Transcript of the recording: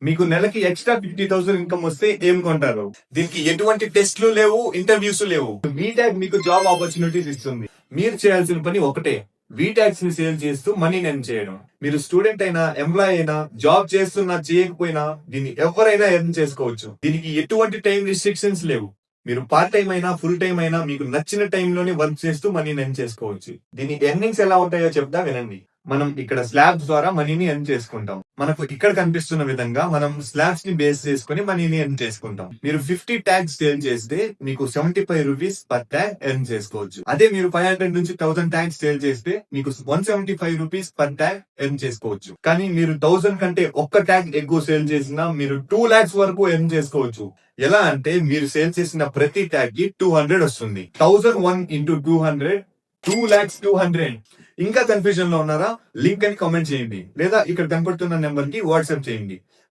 మీకు నెలకి extra 50,000 income వస్తే ఏం కొంటారు? దీనికి ఎటువంటి టెస్ట్లు లేవు, ఇంటర్వ్యూస్ లేవు. వీటాక్ మీకు జాబ్ ఆపర్చునిటీస్ ఇస్తుంది. మీరు చేయాల్సిన పని ఒకటే, వీటాక్స్ ని సేల్ చేస్తూ మనీని ఎర్న్ చేయడం. మీరు స్టూడెంట్ అయినా, ఎంప్లాయ్ అయినా, జాబ్ చేస్తున్నా చేయకపోయినా దీన్ని ఎవరైనా ఎర్న్ చేసుకోవచ్చు. దీనికి ఎటువంటి టైం రిస్ట్రిక్షన్స్ లేవు. మీరు పార్ట్ టైం అయినా, ఫుల్ టైం అయినా మీకు నచ్చిన టైంలోనే వర్క్ చేస్తూ మనీని ఎర్న్ చేసుకోవచ్చు. దీని ఎర్నింగ్స్ ఎలా ఉంటాయో చెప్తా వినండి. మనం ఇక్కడ స్లాబ్స్ ద్వారా మనీని ఎర్న్ చేసుకుంటాం. మనకు ఇక్కడ కనిపిస్తున్న విధంగా మనం స్లాబ్స్ ని బేస్ చేసుకుని మనీని ఎర్న్ చేసుకుంటాం. మీరు 50 ట్యాగ్స్ సేల్ చేస్తే మీకు 75 రూపీస్ పర్ ట్యాగ్ ఎర్న్ చేసుకోవచ్చు. అదే మీరు 500 నుంచి 1000 ట్యాగ్స్ సేల్ చేస్తే మీకు 175 రూపీస్ పర్ ట్యాగ్ ఎర్న్ చేసుకోవచ్చు. కానీ మీరు 1000 కంటే ఒక్క ట్యాగ్ ఎక్కువ సేల్ చేసినా మీరు 2 lakhs వరకు ఎర్న్ చేసుకోవచ్చు. ఎలా అంటే మీరు సేల్ చేసిన ప్రతి ట్యాగ్ కి 200 వస్తుంది. 1001 into 200 2,200,000. ఇంకా కన్ఫ్యూజన్ లో ఉన్నారా? లింక్ అని కామెంట్ చేయండి, లేదా ఇక్కడ కనపడుతున్న నెంబర్ కి వాట్సాప్ చేయండి.